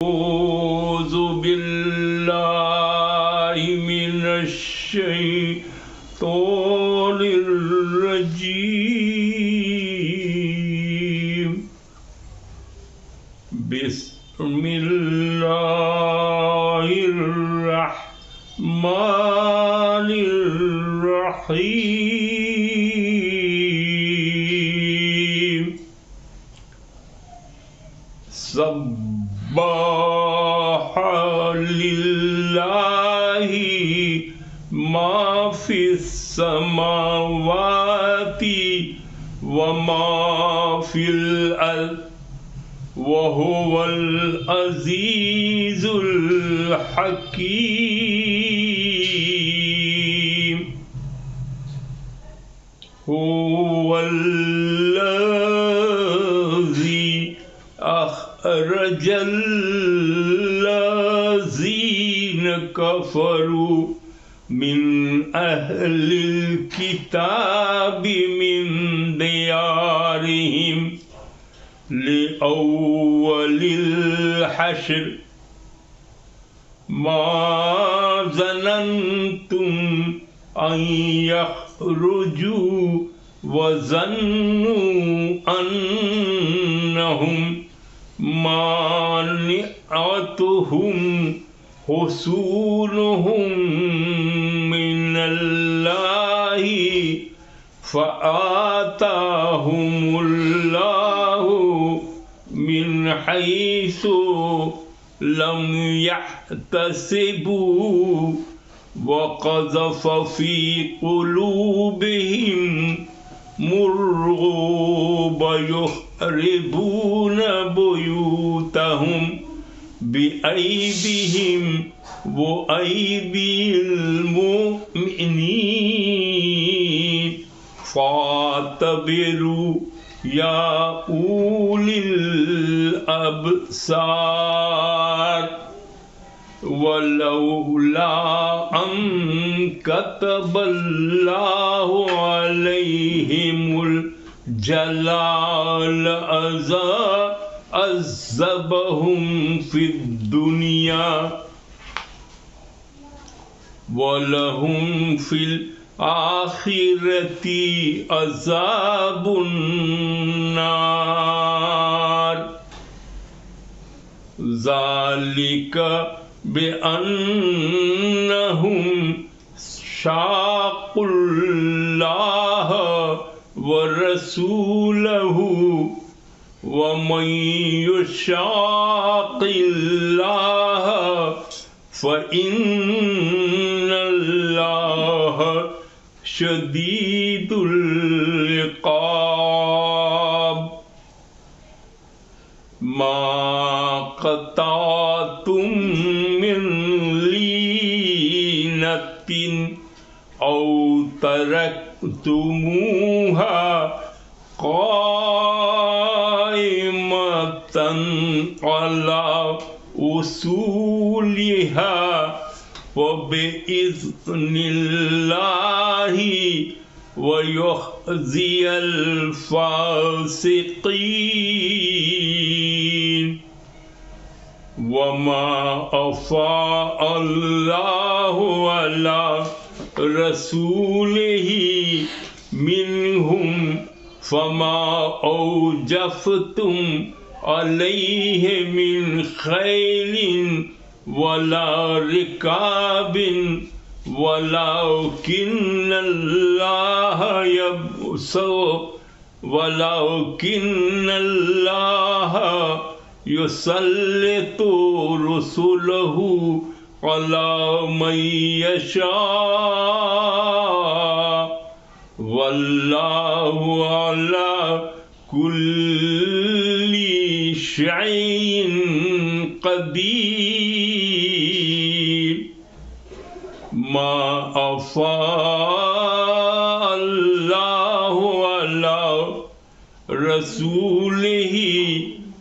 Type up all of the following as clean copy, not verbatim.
أعوذ بالله من الشيطان الرجيم. بسم الله الرحمن الرحيم. سبح لله ما في السماوات وما في الأرض وهو العزيز الحكيم. هو الذي أخرج الذين كفروا من أهل الكتاب من ديارهم لأول الحشر ما ظننتم أن يخرجوا وظنوا أنهم مانعتهم حصونهم من الله فآتاهم الله من حيث لم يحتسبوا وقذف في قلوبهم الرعب يخربون بيوتهم بأيديهم وأيدي المؤمنين فاعتبروا يا أولي الأبصار. ولولا أن كتب الله عليهم الجلال عذبهم في الدنيا ولهم في الآخرة عذاب النار. ذلك بأنهم شاقوا الله ورسوله ومن يشاق الله فإن الله شديد العقاب. ما قطعتم من لينة أو تركتموها قائمة على أصولها وبإذن الله ويخزي الفاسقين. وما أفاء الله على رسوله منهم فما أوجفتم عليه من خيل ولا ركاب ولكن الله يسلط رسله على من يشاء والله على كل شيء قدير. ما أفاء الله على رسوله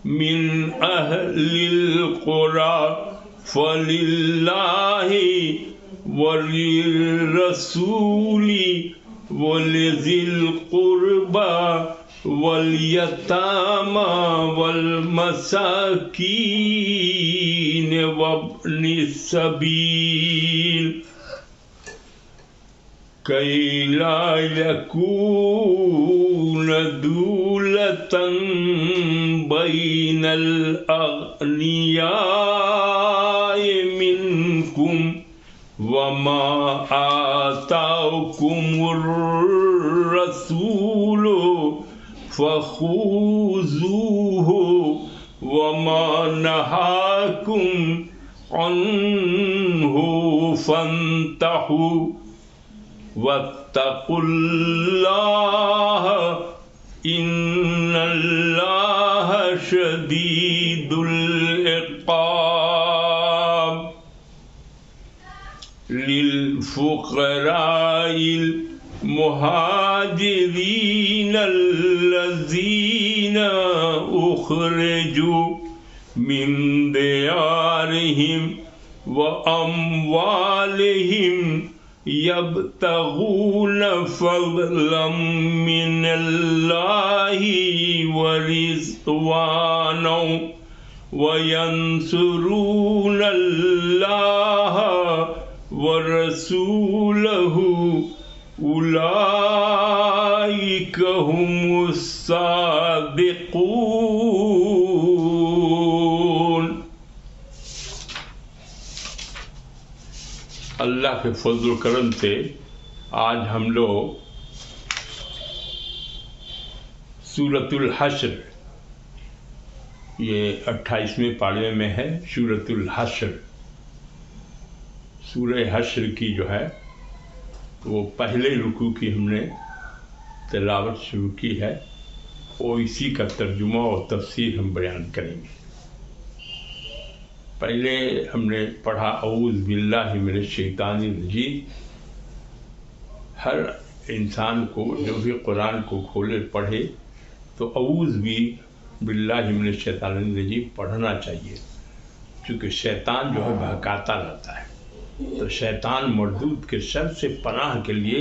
من أهل القرى فلله وللرسول ولذي القربى والیتامی والمساکین وابن السبیل کی لا یکون دولة بین الاغنیاء منکم وما آتاکم الرسول فخذوه وما نهاکم عنه فانتهوا واتقوا اللہ ان اللہ شدید العقاب للفقراء المہاجرین الذین اخرجوا من دیارہم واموالہم یبتغون فضلا من اللہ ورضوانا وینصرون اللہ ورسولہ اولئک هم الصادقون۔ اللہ کے فضل و کرم سے آج ہم لوگ سورۃ الحشر، یہ 28ویں پارے میں ہے سورۃ الحشر۔ سورہ حشر کی جو ہے وہ پہلے رکوع کی ہم نے تلاوت شروع کی ہے، اور اسی کا ترجمہ اور تفسیر ہم بیان کریں گے۔ پہلے ہم نے پڑھا اعوذ باللہ من الشیطان الرجیم۔ ہر انسان کو جو بھی قرآن کو کھولے پڑھے تو اعوذ بھی باللہ من الشیطان الرجیم پڑھنا چاہیے، کیونکہ شیطان جو ہے بہکاتا رہتا ہے۔ تو شیطان مردود کے شر سے پناہ کے لیے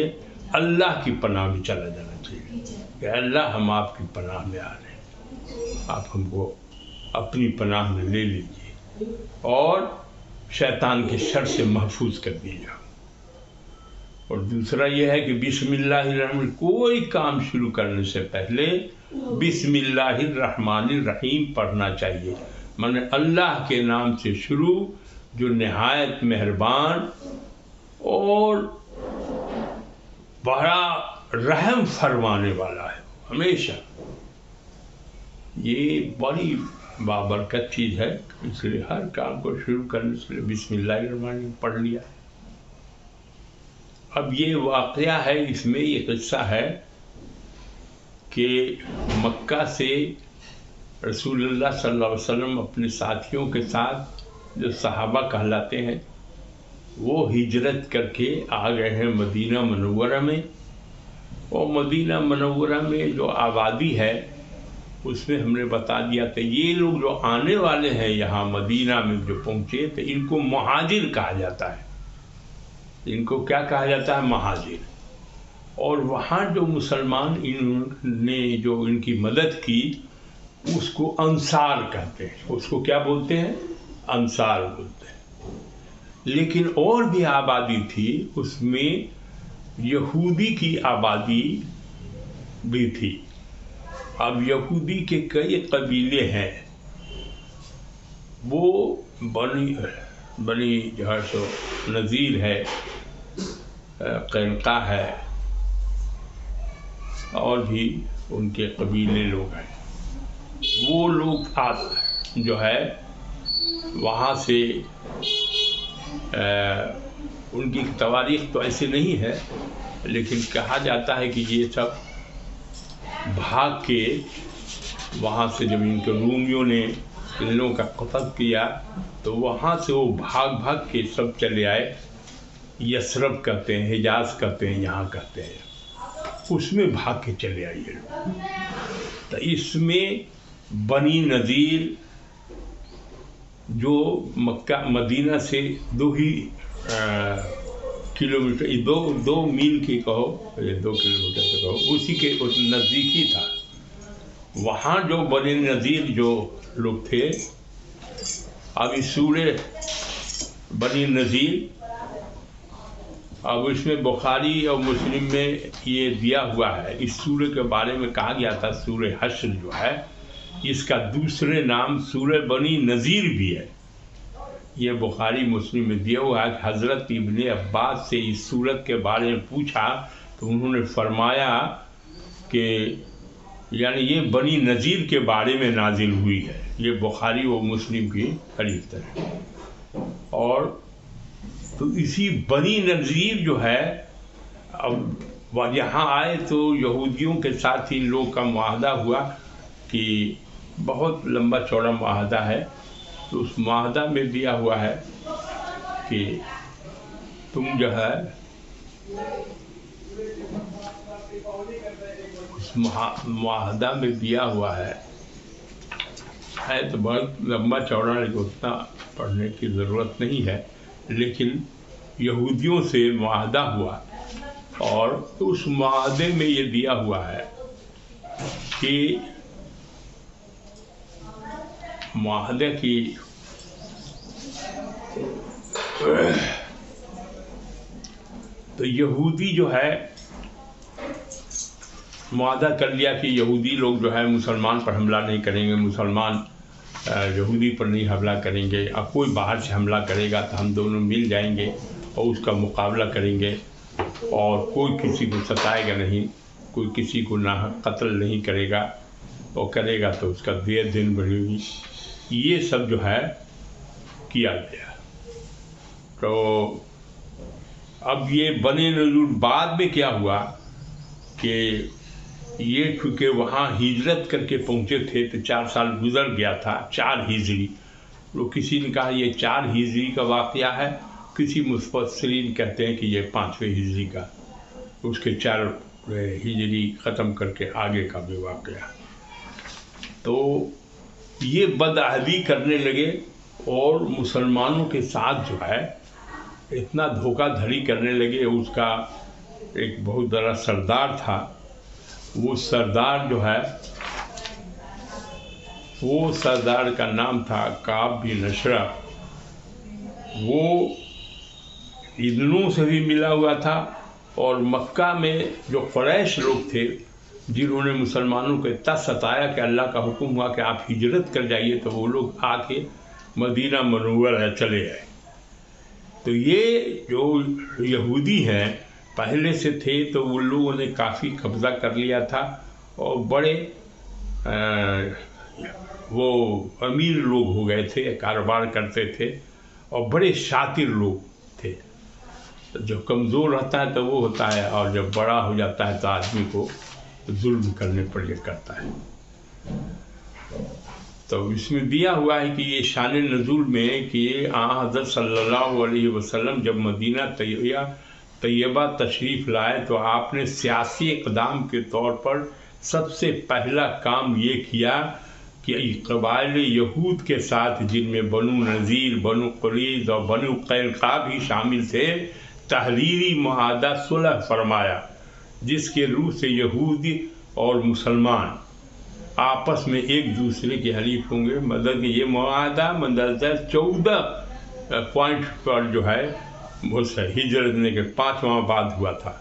اللہ کی پناہ میں چلا جانا چاہیے کہ اللہ ہم آپ کی پناہ میں آ رہے ہیں، آپ ہم کو اپنی پناہ میں لے لیجیے اور شیطان کے شر سے محفوظ کر دیجیے۔ اور دوسرا یہ ہے کہ بسم اللہ الرحمن، کوئی کام شروع کرنے سے پہلے بسم اللہ الرحمن الرحیم پڑھنا چاہیے، مانے اللہ کے نام سے شروع جو نہایت مہربان اور بڑا رحم فرمانے والا ہے۔ ہمیشہ یہ بڑی بابرکت چیز ہے، اس لیے ہر کام کو شروع کرنے سے بسم اللہ الرحمن الرحیم پڑھ لیا۔ اب یہ واقعہ ہے، اس میں یہ قصہ ہے کہ مکہ سے رسول اللہ صلی اللہ علیہ وسلم اپنے ساتھیوں کے ساتھ، جو صحابہ کہلاتے ہیں، وہ ہجرت کر کے آ گئے ہیں مدینہ منورہ میں۔ اور مدینہ منورہ میں جو آبادی ہے اس میں ہم نے بتا دیا کہ یہ لوگ جو آنے والے ہیں یہاں مدینہ میں جو پہنچے تو ان کو مہاجر کہا جاتا ہے۔ ان کو کیا کہا جاتا ہے؟ مہاجر۔ اور وہاں جو مسلمان انہوں نے جو ان کی مدد کی اس کو انصار کہتے ہیں۔ اس کو کیا بولتے ہیں؟ انصار بولتے ہیں۔ لیکن اور بھی آبادی تھی، اس میں یہودی کی آبادی بھی تھی۔ اب یہودی کے کئی قبیلے ہیں، وہ بنی جو ہے سو نذیر ہے، قینقاع ہے، اور بھی ان کے قبیلے لوگ ہیں۔ وہ لوگ جو ہے وہاں سے ان کی تواریخ تو ایسے نہیں ہے، لیکن کہا جاتا ہے کہ یہ سب بھاگ کے وہاں سے، جب ان کے رومیوں نے ان لوگوں کا قتل کیا تو وہاں سے وہ بھاگ کے سب چلے آئے، یثرب کہتے ہیں، حجاز کہتے ہیں، یہاں کہتے ہیں، اس میں بھاگ کے چلے آئے یہ لوگ۔ تو اس میں بنی نذیر جو مکہ مدینہ سے 2 ہی کلومیٹر، 2 میل کی کہو، 2 کلومیٹر سے کہو، اسی کے نزدیک ہی تھا۔ وہاں جو بنی نذیر جو لوگ تھے، اب اس سورہ بنی نذیر، اب اس میں بخاری اور مسلم میں یہ دیا ہوا ہے، اس سورہ کے بارے میں کہا گیا تھا سورہ حشر جو ہے اس کا دوسرے نام سورہ بنی نذیر بھی ہے۔ یہ بخاری مسلم میں دیا ہوا ہے کہ حضرت ابن عباس سے اس سورت کے بارے میں پوچھا تو انہوں نے فرمایا کہ یعنی یہ بنی نذیر کے بارے میں نازل ہوئی ہے۔ یہ بخاری و مسلم کی حدیث ہے۔ اور تو اسی بنی نذیر جو ہے، اب یہاں آئے تو یہودیوں کے ساتھ ان لوگ کا معاہدہ ہوا کہ بہت لمبا چوڑا معاہدہ ہے، تو اس معاہدہ میں دیا ہوا ہے کہ تم جو ہے اس معاہدہ میں دیا ہوا ہے تو بہت لمبا چوڑا، اتنا پڑھنے کی ضرورت نہیں ہے، لیکن یہودیوں سے معاہدہ ہوا اور اس معاہدے میں یہ دیا ہوا ہے کہ معاہدے کی تو یہودی جو ہے معاہدہ کر لیا کہ یہودی لوگ جو ہے مسلمان پر حملہ نہیں کریں گے، مسلمان یہودی پر نہیں حملہ کریں گے، اور کوئی باہر سے حملہ کرے گا تو ہم دونوں مل جائیں گے اور اس کا مقابلہ کریں گے، اور کوئی کسی کو ستائے گا نہیں، کوئی کسی کو قتل نہیں کرے گا، اور کرے گا تو اس کا دیت دن بڑھے گی۔ یہ سب جو ہے کیا گیا۔ تو اب یہ بنی نذیر بعد میں کیا ہوا کہ یہ چونکہ وہاں ہجرت کر کے پہنچے تھے تو 4 سال گزر گیا تھا، 4 ہجری، تو کسی نے کہا یہ 4 ہجری کا واقعہ ہے، کسی مفسرین کہتے ہیں کہ یہ 5ویں ہجری کا، اس کے 4 ہجری ختم کر کے آگے کا بھی واقعہ۔ تو یہ بدعہدی کرنے لگے اور مسلمانوں کے ساتھ جو ہے اتنا دھوکہ دھڑی کرنے لگے۔ اس کا ایک بہت بڑا سردار تھا، وہ سردار جو ہے وہ سردار کا نام تھا کعب بن اشرف۔ وہ ادنوں سے بھی ملا ہوا تھا، اور مکہ میں جو قریش لوگ تھے جنہوں نے مسلمانوں کو اتنا ستایا کہ اللہ کا حکم ہوا کہ آپ ہجرت کر جائیے، تو وہ لوگ آ کے مدینہ منورہ چلے گئے۔ تو یہ جو یہودی ہیں پہلے سے تھے تو ان لوگوں نے کافی قبضہ کر لیا تھا، اور بڑے وہ امیر لوگ ہو گئے تھے، کاروبار کرتے تھے، اور بڑے شاطر لوگ تھے۔ جو کمزور رہتا ہے تو وہ ہوتا ہے، اور جب بڑا ہو جاتا ہے تو آدمی کو ظلم کرنے پر یہ کرتا ہے۔ تو اس میں دیا ہوا ہے کہ یہ شان نزول میں کہ حضرت صلی اللہ علیہ وسلم جب مدینہ طیبہ تشریف لائے تو آپ نے سیاسی اقدام کے طور پر سب سے پہلا کام یہ کیا کہ قبائل یہود کے ساتھ، جن میں بنو نذیر، بنو قریظ اور بنو قینقاع بھی شامل تھے، تحریری معاہدہ صلح فرمایا، جس کے روح سے یہودی اور مسلمان آپس میں ایک دوسرے کے حلیف ہوں گے۔ مطلب کہ یہ معاہدہ مندرجہ 14 پوائنٹ پر جو ہے وہ ہجرت کے 5 ماہ بعد ہوا تھا۔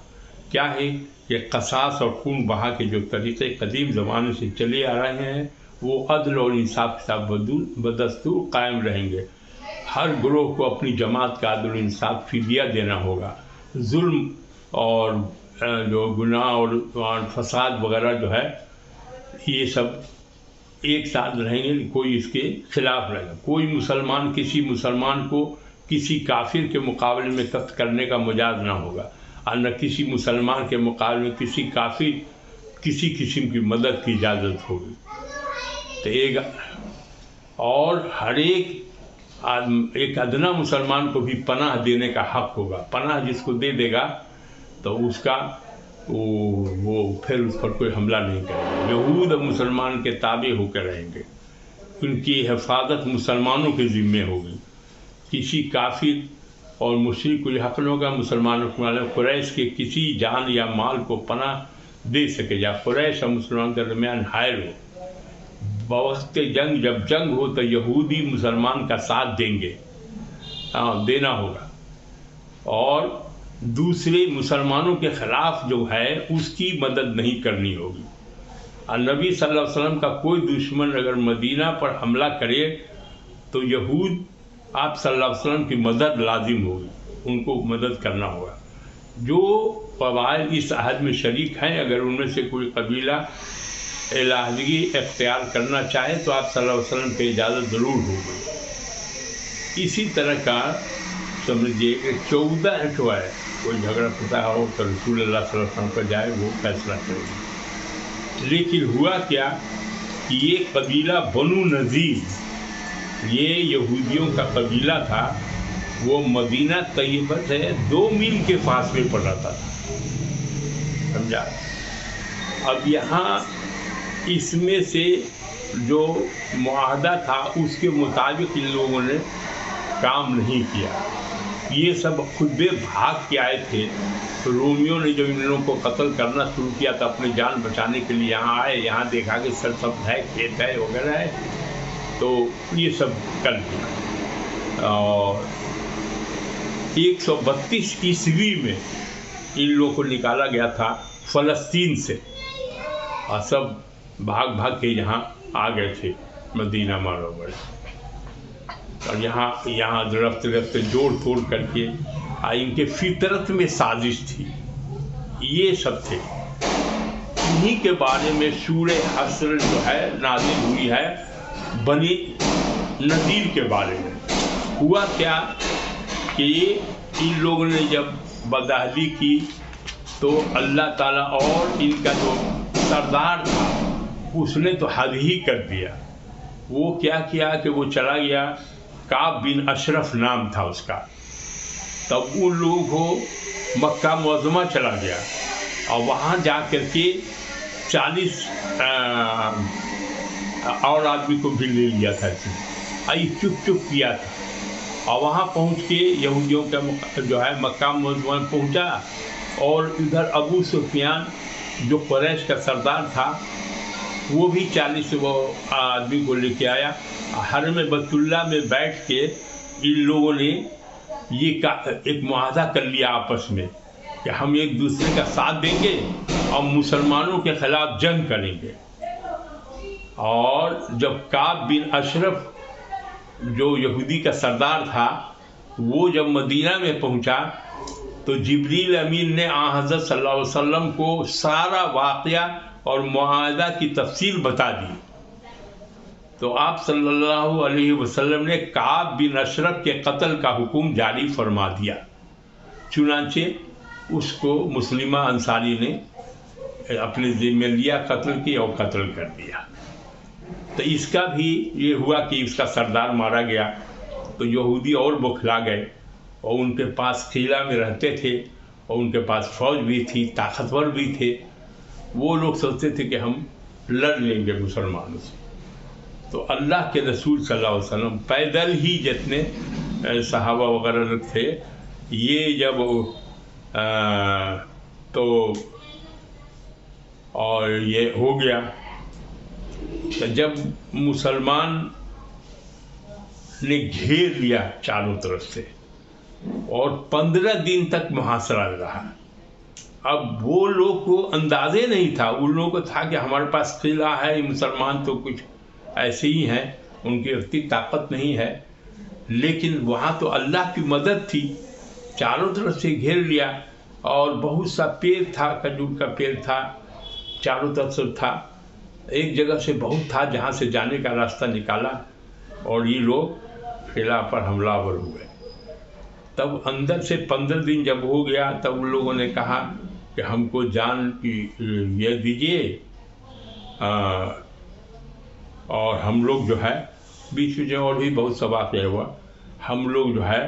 کیا ہے کہ قصاص اور خون بہا کے جو طریقے قدیم زمانے سے چلے آ رہے ہیں وہ عدل اور انصاف کے ساتھ بدستور قائم رہیں گے۔ ہر گروہ کو اپنی جماعت کا عدل و انصاف فدیہ دینا ہوگا۔ ظلم اور جو گناہ اور فساد وغیرہ جو ہے یہ سب ایک ساتھ رہیں گے، کوئی اس کے خلاف رہے گا۔ کوئی مسلمان کسی مسلمان کو کسی کافر کے مقابلے میں قتل کرنے کا مجاز نہ ہوگا، اور نہ کسی مسلمان کے مقابلے میں کسی کافر کسی قسم کی مدد کی اجازت ہوگی۔ تو اور ہر ایک ادنا مسلمان کو بھی پناہ دینے کا حق ہوگا۔ پناہ جس کو دے دے گا تو اس کا وہ پھر اس پر کوئی حملہ نہیں کرے گا۔ یہود اور مسلمان کے تابع ہو کر رہیں گے، ان کی حفاظت مسلمانوں کے ذمے ہوگی۔ کسی کافر اور مشرک کو یہ حق نہیں ہوگا مسلمانوں کو قریش کے کسی جان یا مال کو پناہ دے سکے، یا قریش اور مسلمان کے درمیان حائل ہو۔ بوقت جنگ جب جنگ ہو تو یہودی مسلمان کا ساتھ دیں گے، دینا ہوگا، اور دوسرے مسلمانوں کے خلاف جو ہے اس کی مدد نہیں کرنی ہوگی۔ اور نبی صلی اللہ علیہ وسلم کا کوئی دشمن اگر مدینہ پر حملہ کرے تو یہود آپ صلی اللہ علیہ وسلم کی مدد لازم ہوگی، ان کو مدد کرنا ہوگا۔ جو قبائل اس عہد میں شریک ہیں، اگر ان میں سے کوئی قبیلہ علیحدگی اختیار کرنا چاہے تو آپ صلی اللہ علیہ وسلم کی اجازت ضرور ہوگی۔ اسی طرح کا سمجھیے کہ 14 جو ہے کوئی جھگڑا پتا ہو تو رسول اللہ صلی اللہ علیہ وسلم پر جائے، وہ فیصلہ کرے گی۔ لیکن ہوا کیا کہ یہ قبیلہ بنو نذیر، یہ یہودیوں کا قبیلہ تھا، وہ مدینہ طیبہ سے 2 میل کے فاصلے پر رہتا تھا، سمجھا۔ اب یہاں اس میں سے جو معاہدہ تھا اس کے مطابق ان لوگوں نے کام نہیں کیا، یہ سب خود بھاگ کے آئے تھے۔ تو رومیوں نے جب ان لوگوں کو قتل کرنا شروع کیا تو اپنی جان بچانے کے لیے یہاں آئے، یہاں دیکھا کہ سب ہے، کھیت ہے وغیرہ ہے، تو یہ سب کر دیا۔ اور 132 عیسوی میں ان لوگوں کو نکالا گیا تھا فلسطین سے، اور سب بھاگ کے یہاں آ گئے تھے مدینہ منورہ، اور یہاں رفتے جوڑ توڑ کر کے ان کے فطرت میں سازش تھی، یہ سب تھے۔ انہی کے بارے میں سورہ حشر جو ہے نازل ہوئی ہے، بنی نذیر کے بارے میں۔ ہوا کیا کہ ان لوگوں نے جب بدعہدی کی تو اللہ تعالیٰ اور ان کا جو سردار تھا اس نے تو حد ہی کر دیا۔ وہ کیا کیا کہ وہ چلا گیا، کعب بن اشرف نام تھا اس کا، تب ان لوگوں کو مکہ معظمہ چلا گیا، اور وہاں جا کر کے 40 اور آدمی کو بھی لے لیا تھا، چپ کیا تھا، اور وہاں پہنچ کے یہودیوں کا جو ہے مکہ معظمہ پہنچا، اور ادھر ابو سفیان جو قریش کا سردار تھا وہ بھی 40 آدمی کو لے کے آیا۔ حرم بیت اللہ میں بیٹھ کے ان لوگوں نے یہ ایک معاہدہ کر لیا آپس میں کہ ہم ایک دوسرے کا ساتھ دیں گے اور مسلمانوں کے خلاف جنگ کریں گے۔ اور جب کعب بن اشرف جو یہودی کا سردار تھا وہ جب مدینہ میں پہنچا تو جبریل امین نے حضرت صلی اللہ علیہ وسلم کو سارا واقعہ اور معاہدہ کی تفصیل بتا دی، تو آپ صلی اللہ علیہ وسلم نے کعب بن اشرف کے قتل کا حکم جاری فرما دیا۔ چنانچہ اس کو مسلمہ انصاری نے اپنے ذمہ لیا، قتل کیا اور قتل کر دیا۔ تو اس کا بھی یہ ہوا کہ اس کا سردار مارا گیا، تو یہودی اور بوکھلا گئے، اور ان کے پاس قلعہ میں رہتے تھے، اور ان کے پاس فوج بھی تھی، طاقتور بھی تھے، وہ لوگ سوچتے تھے کہ ہم لڑ لیں گے مسلمانوں سے۔ تو اللہ کے رسول صلی اللہ علیہ وسلم پیدل ہی جتنے صحابہ وغیرہ تھے، یہ جب تو اور یہ ہو گیا، تو جب مسلمان نے گھیر لیا چاروں طرف سے، اور 15 دن تک محاصرہ رہا۔ اب وہ لوگ کو اندازے نہیں تھا، ان لوگوں کو تھا کہ ہمارے پاس قلعہ ہے، مسلمان تو کچھ ایسے ہی ہیں، ان کی اتنی طاقت نہیں ہے، لیکن وہاں تو اللہ کی مدد تھی، چاروں طرف سے گھیر لیا، اور بہت سا پیڑ تھا، کھجور کا پیڑ تھا، چاروں طرف سے تھا، ایک جگہ سے بہت تھا جہاں سے جانے کا راستہ نکالا، اور یہ لوگ قلعہ پر حملہ آور ہوئے۔ تب اندر سے 15 دن جب ہو گیا تب ان لوگوں نے کہا کہ ہم کو جان کی یہ دیجیے، اور ہم لوگ جو ہے بیچ میں اور بھی بہت سا واقعہ ہوا، ہم لوگ جو ہے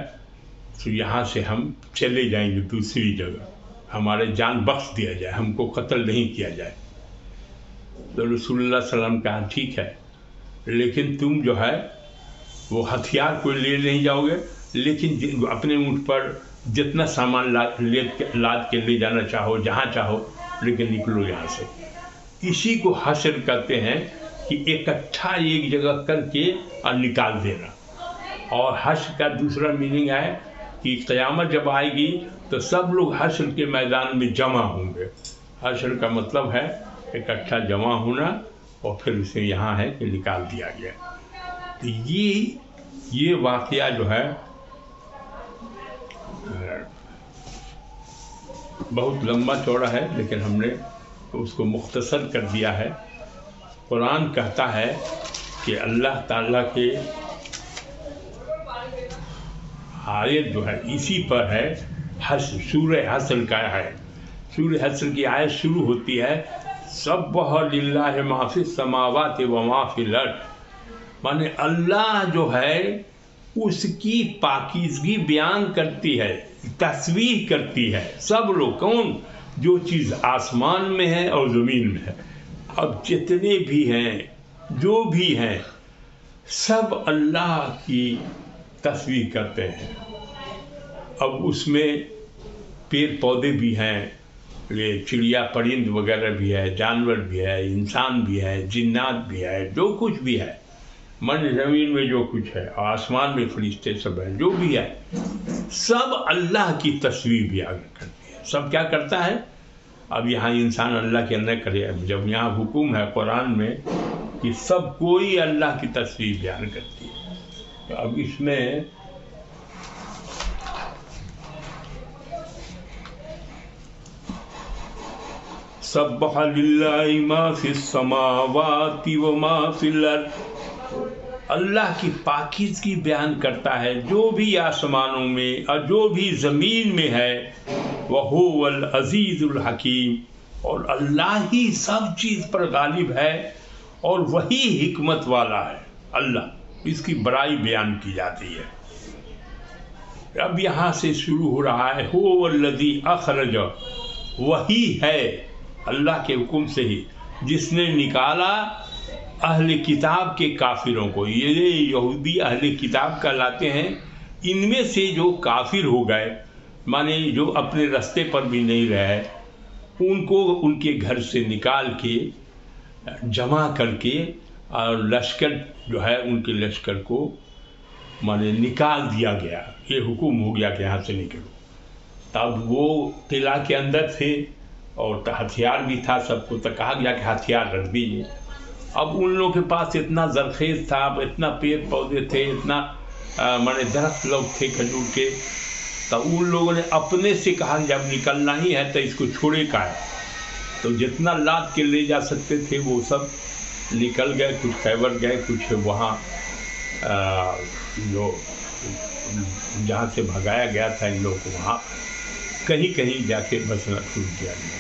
تو یہاں سے ہم چلے جائیں گے دوسری جگہ، ہمارے جان بخش دیا جائے، ہم کو قتل نہیں کیا جائے۔ تو رسول اللہ صلی اللہ علیہ وسلم کہا ٹھیک ہے، لیکن تم جو ہے وہ ہتھیار کوئی لے نہیں جاؤ گے، لیکن اپنے اونٹ پر جتنا سامان لاد کے لے جانا چاہو، جہاں چاہو، لیکن نکلو یہاں سے۔ اسی کو حشر کہتے ہیں، کہ اکٹھا ایک جگہ کر کے اور نکال دینا. اور حشر کا دوسرا میننگ ہے کہ قیامت جب آئے گی تو سب لوگ حشر کے میدان میں جمع ہوں گے. حشر کا مطلب ہے اکٹھا جمع ہونا، اور پھر اسے یہاں ہے کہ نکال دیا گیا. تو یہ واقعہ جو ہے بہت لمبا چوڑا ہے، لیکن ہم نے اس کو مختصر کر دیا ہے. قرآن کہتا ہے کہ اللہ تعالیٰ کے آیت جو ہے اسی پر ہے. حشر، سورہ حشر کا ہے. سورہ حشر کی آیت شروع ہوتی ہے سبح للہ ما فی السماوات و ما فی الارض، مانے اللہ جو ہے اس کی پاکیزگی بیان کرتی ہے، تصویر کرتی ہے. سب لوگ کون؟ جو چیز آسمان میں ہے اور زمین میں ہے. اب جتنے بھی ہیں، جو بھی ہیں، سب اللہ کی تصویر کرتے ہیں. اب اس میں پیڑ پودے بھی ہیں، یہ چڑیا پرند وغیرہ بھی ہے، جانور بھی ہے، انسان بھی ہے، جنات بھی ہے، جو کچھ بھی ہے، من زمین میں جو کچھ ہے، آسمان میں فرشتے سب ہیں، جو بھی ہے، سب اللہ کی تصویر بیان کرتی ہے. سب کیا کرتا ہے؟ اب یہاں انسان اللہ کے اندر کرے. جب یہاں حکم ہے قرآن میں کہ سب کوئی اللہ کی تصویر بیان کرتی ہے، تو اب اس میں سبح للہ ما فی السماوات و ما فی الارض، اللہ کی پاکیزگی بیان کرتا ہے جو بھی آسمانوں میں اور جو بھی زمین میں ہے. وَهُوَ الْعَزِيزُ الْحَكِيمُ، اور اللہ ہی سب چیز پر غالب ہے اور وہی حکمت والا ہے. اللہ، اس کی بڑائی بیان کی جاتی ہے. اب یہاں سے شروع ہو رہا ہے هُوَ الَّذِي أَخْرَجَ، وہی ہے اللہ کے حکم سے ہی جس نے نکالا اہل کتاب کے کافروں کو. یہ یہودی اہل کتاب کہلاتے ہیں. ان میں سے جو کافر ہو گئے، مانے جو اپنے رستے پر بھی نہیں رہے، ان کو ان کے گھر سے نکال کے جمع کر کے، اور لشکر جو ہے ان کے لشکر کو مانے نکال دیا گیا. یہ حکم ہو گیا کہ یہاں سے نکلو. تب وہ قلعہ کے اندر تھے اور ہتھیار بھی تھا سب کو، تو کہا گیا کہ ہتھیار رکھ دیجیے. اب ان لوگوں کے پاس اتنا زرخیز تھا، اتنا پیڑ پودے تھے، اتنا مانے درخت لوگ تھے کھجور کے، تو ان لوگوں نے اپنے سے کہا جب نکلنا ہی ہے تو اس کو چھوڑے کا ہے. تو جتنا لاد کے لے جا سکتے تھے وہ سب نکل گئے. کچھ خیبر گئے، کچھ وہاں جو جہاں سے بھگایا گیا تھا ان لوگوں کو، وہاں کہیں کہیں جا کے بسنا شروع کیا گیا.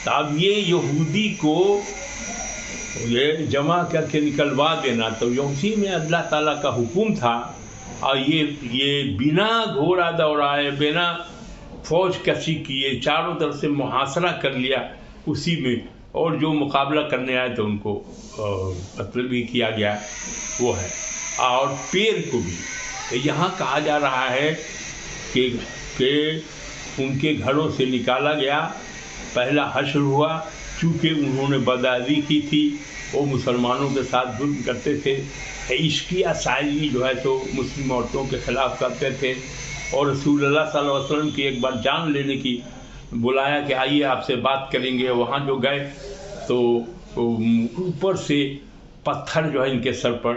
تو اب یہ یہودی کو یہ جمع کر کے نکلوا دینا، تو اسی میں اللہ تعالیٰ کا حکم تھا. اور یہ بنا گھوڑا دوڑائے، بنا فوج کشی کیے، چاروں طرف سے محاصرہ کر لیا اسی میں، اور جو مقابلہ کرنے آئے تو ان کو قتل بھی کیا گیا. وہ ہے. اور پیڑ کو بھی یہاں کہا جا رہا ہے کہ ان کے گھروں سے نکالا گیا. پہلا حشر ہوا، چونکہ انہوں نے بدعہدی کی تھی، وہ مسلمانوں کے ساتھ ظلم کرتے تھے، عشقیہ شاعری جو ہے تو مسلم عورتوں کے خلاف کرتے تھے. اور رسول اللہ صلی اللہ علیہ وسلم کی ایک بار جان لینے کی بلایا کہ آئیے آپ سے بات کریں گے. وہاں جو گئے تو اوپر سے پتھر جو ہے ان کے سر پر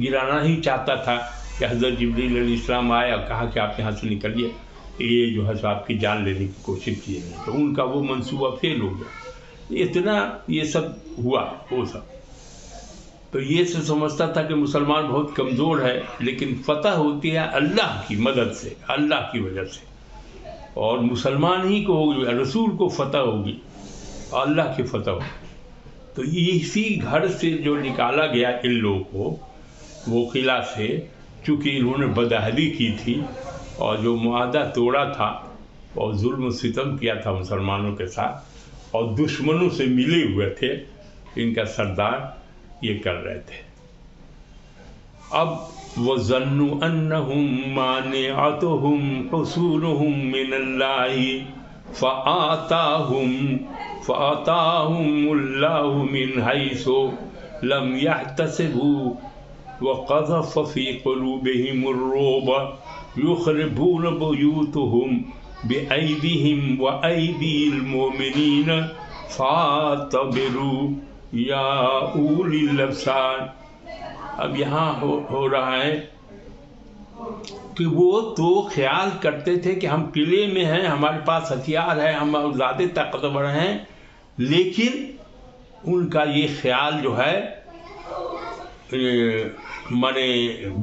گرانا ہی چاہتا تھا کہ حضرت جبریل علیہ السلام آئے اور کہا کہ آپ یہاں سے نکلیے، یہ جو ہے سو آپ کی جان لینے کی کوشش کیے ہیں. تو ان کا وہ منصوبہ فیل ہو گیا. اتنا یہ سب ہوا وہ سب. تو یہ سے سمجھتا تھا کہ مسلمان بہت کمزور ہے، لیکن فتح ہوتی ہے اللہ کی مدد سے، اللہ کی وجہ سے. اور مسلمان ہی کو ہوگی، رسول کو فتح ہوگی، اللہ کی فتح ہوگی. تو اسی گھر سے جو نکالا گیا ان لوگوں کو، وہ قلعہ سے، چونکہ انہوں نے بدعہدی کی تھی اور جو معاہدہ توڑا تھا اور ظلم و ستم کیا تھا مسلمانوں کے ساتھ، اور دشمنوں سے ملے ہوئے تھے، ان کا سردار یہ کر رہے تھے. اب وَظَنُّوا أَنَّهُمْ مَانِعَتُهُمْ حُصُونُهُمْ مِنَ اللَّهِ فَآتَاهُمُ اللَّهُ مِنْ حَيْثُ لم يحتسبوا وقذف في قلوبهم الرعب يخربون بيوتهم بأيديهم وأيدي المؤمنين فاعتبروا یا اولی الابصار۔ اب یہاں ہو رہا ہے کہ وہ تو خیال کرتے تھے کہ ہم قلعے میں ہیں، ہمارے پاس ہتھیار ہے، ہم زیادہ طاقتور ہیں، لیکن ان کا یہ خیال جو ہے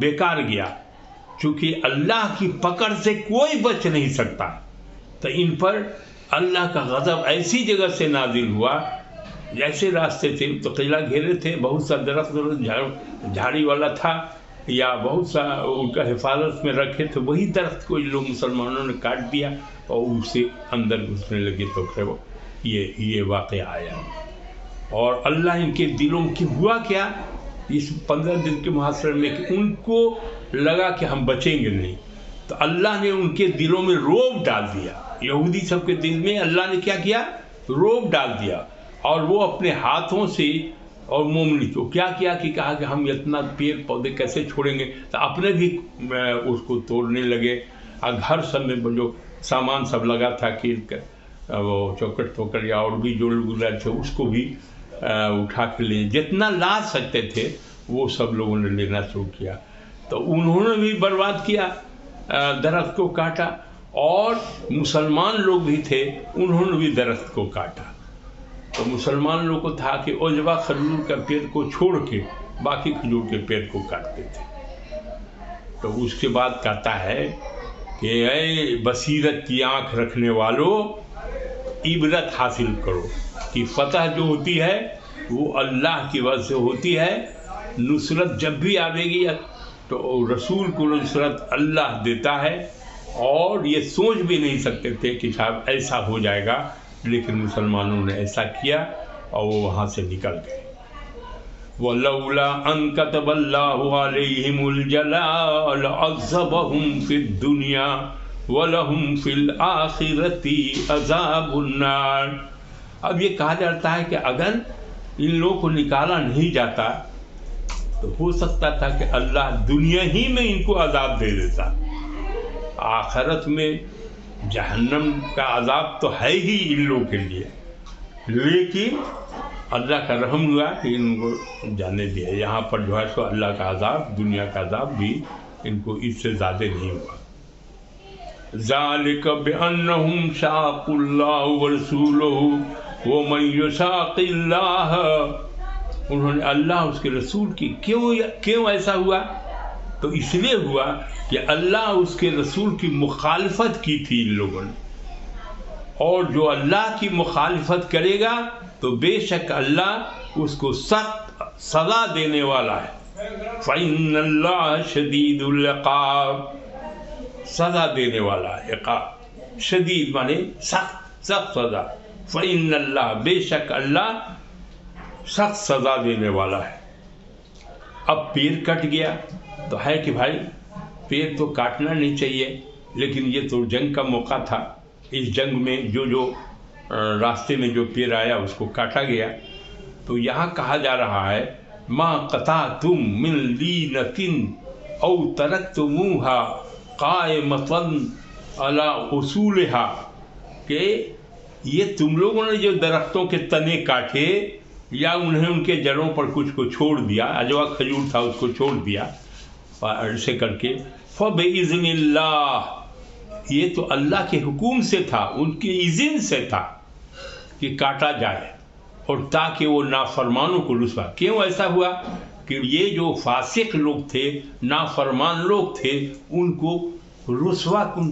بیکار گیا، چونکہ اللہ کی پکڑ سے کوئی بچ نہیں سکتا۔ تو ان پر اللہ کا غضب ایسی جگہ سے نازل ہوا، جیسے راستے تھے تو قلعہ گھیرے تھے، بہت سا درخت جھاڑی والا تھا یا بہت سا ان کا حفاظت میں رکھے تھے، وہی درخت کو لوگ مسلمانوں نے کاٹ دیا اور اسے اندر گھسنے لگے، تو پھر یہ واقعہ آیا۔ اور اللہ ان کے دلوں کی ہوا کیا اس 15 دن کے محاصرے میں کہ ان کو لگا کہ ہم بچیں گے نہیں، تو اللہ نے ان کے دلوں میں رعب ڈال دیا۔ یہودی سب کے دل میں اللہ نے کیا کیا؟ رعب ڈال دیا، اور وہ اپنے ہاتھوں سے اور مومنی کو کیا کیا کہ کہا کہ ہم اتنا پیڑ پودے کیسے چھوڑیں گے، تو اپنے بھی اس کو توڑنے لگے، اور گھر سب میں جو سامان سب لگا تھا کھیل کر وہ چوکٹ ٹوکر یا اور بھی جو گزر تھے اس کو بھی اٹھا کے لے، جتنا لا سکتے تھے وہ سب لوگوں نے لینا شروع کیا۔ تو انہوں نے بھی برباد کیا، درخت کو کاٹا، اور مسلمان لوگ بھی تھے انہوں نے بھی درخت کو کاٹا۔ تو مسلمان لوگوں کو تھا کہ عجبہ کھجور کا پیڑ کو چھوڑ کے باقی کھجور کے پیڑ کو کاٹتے تھے۔ تو اس کے بعد کہتا ہے کہ اے بصیرت کی آنکھ رکھنے والوں، عبرت حاصل کرو کہ فتح جو ہوتی ہے وہ اللہ کی وجہ سے ہوتی ہے، نصرت جب بھی آئے گی تو رسول کو نصرت اللہ دیتا ہے، اور یہ سوچ بھی نہیں سکتے تھے کہ شاید ایسا ہو جائے گا، لیکن مسلمانوں نے ایسا کیا اور وہ وہاں سے نکل گئے۔ وَلَوْلَا أَن كَتَبَ اللَّهُ عَلَيْهِمُ الْجَلَاءَ لَعَذَّبَهُمْ فِي الدُّنْيَا وَلَهُمْ فِي الْآخِرَةِ عَذَابُ النَّارِ۔ اب یہ کہا جاتا ہے کہ اگر ان لوگوں کو نکالا نہیں جاتا تو ہو سکتا تھا کہ اللہ دنیا ہی میں ان کو عذاب دے دیتا، آخرت میں جہنم کا عذاب تو ہے ہی ان لوگوں کے لیے، لیکن اللہ کا رحم ہوا کہ ان کو جانے دیا۔ یہاں پر جو ہے سو اللہ کا عذاب، دنیا کا عذاب بھی ان کو اس سے زیادہ نہیں ہوا۔ ذَلِكَ بِأَنَّهُمْ شَاقُوا اللَّهَ وَرَسُولَهُ وَمَن يُشَاقِ اللَّهَ، انہوں نے اللہ اس کے رسول کی کیوں ایسا ہوا؟ تو اس لیے ہوا کہ اللہ اس کے رسول کی مخالفت کی تھی ان لوگوں نے، اور جو اللہ کی مخالفت کرے گا تو بے شک اللہ اس کو سخت سزا دینے والا ہے۔ فَإِنَّ اللَّهَ شَدِيدُ الْعِقَابِ، سزا دینے والا ہے، عقاب شدید مانے سخت سزا۔ فَإِنَّ اللَّهَ، بے شک اللہ سخت سزا دینے والا ہے۔ اب پیر کٹ گیا تو ہے کہ بھائی پیر تو کاٹنا نہیں چاہیے، لیکن یہ تو جنگ کا موقع تھا، اس جنگ میں جو راستے میں جو پیر آیا اس کو کاٹا گیا۔ تو یہاں کہا جا رہا ہے ما قطعتم من لینۃ او ترکتموها قائمۃ علی اصولها، کہ یہ تم لوگوں نے جو درختوں کے تنے کاٹے یا انہیں ان کے جڑوں پر کچھ کو چھوڑ دیا، اجوا کھجور تھا اس کو چھوڑ دیا ایسے کر کے، فَبِإِذْنِ اللَّهِ، یہ تو اللہ کے حکم سے تھا، ان کے اذن سے تھا کہ کاٹا جائے، اور تاکہ وہ نافرمانوں کو رسوا۔ کیوں ایسا ہوا؟ کہ یہ جو فاسق لوگ تھے، نافرمان لوگ تھے، ان کو رسوا کن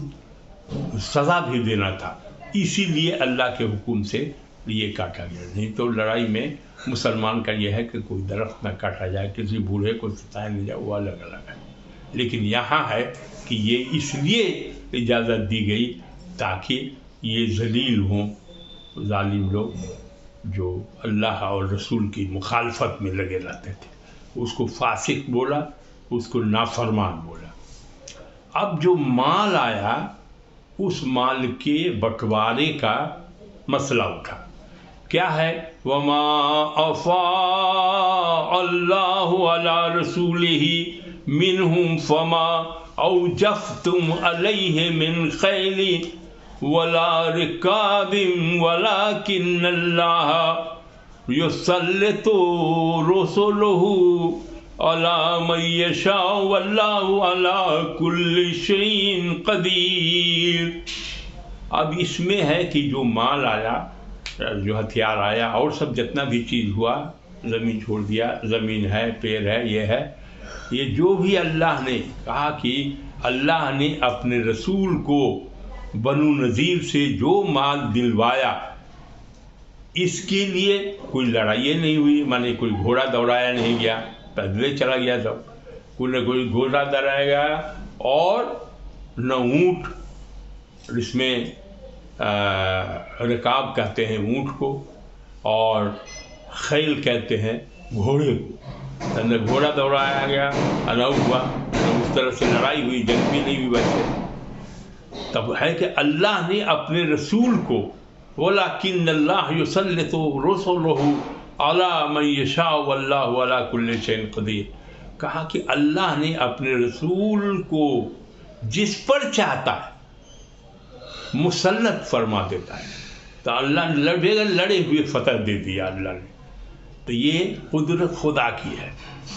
سزا بھی دینا تھا، اسی لیے اللہ کے حکم سے یہ کاٹا گیا۔ نہیں تو لڑائی میں مسلمان کا یہ ہے کہ کوئی درخت نہ کاٹا جائے، کسی بوڑھے کو ستایا نہیں جائے، وہ الگ الگ ہے، لیکن یہاں ہے کہ یہ اس لیے اجازت دی گئی تاکہ یہ ذلیل ہوں ظالم لوگ جو اللہ اور رسول کی مخالفت میں لگے رہتے تھے۔ اس کو فاسق بولا، اس کو نافرمان بولا۔ اب جو مال آیا اس مال کے بٹوارے کا مسئلہ اٹھا، کیا ہے؟ وَمَا أَفَاءَ اللہ علی رسولہ منہم فما اوجفتم علیہ من خیل ولا رکاب ولکن اللہ یسلط رسلہ علی من یشاء واللہ علی کل شیء قدیر۔ اب اس میں ہے کہ جو مال آیا، جو ہتھیار آیا اور سب جتنا بھی چیز ہوا، زمین چھوڑ دیا، زمین ہے، پیڑ ہے، یہ جو بھی اللہ نے کہا کہ اللہ نے اپنے رسول کو بنو نذیر سے جو مال دلوایا، اس کے لیے کوئی لڑائی نہیں ہوئی، مانے کوئی گھوڑا دوڑایا نہیں گیا، پیدل چلا گیا سب، کوئی نہ کوئی گھوڑا دوڑایا گیا اور نہ اونٹ، اس میں رکاب کہتے ہیں اونٹ کو، اور خیل کہتے ہیں گھوڑے کو، نہ گھوڑا دوڑایا گیا، نہ ہوا، نہ اس طرح سے لڑائی ہوئی، جنگ بھی نہیں ہوئی ویسے۔ تب ہے کہ اللہ نے اپنے رسول کو وَلَكِنَّ اللَّهَ يُسَلِّطُ رُسُلَهُ عَلَى مَن يَشَاءُ وَاللَّهُ عَلَى كُلِّ شَيْءٍ قَدِيرٌ، کہا کہ اللہ نے اپنے رسول کو جس پر چاہتا ہے مسلط فرما دیتا ہے، تو اللہ لڑے ہوئے فتح دے دیا اللہ نے۔ تو یہ قدرت خدا کی ہے،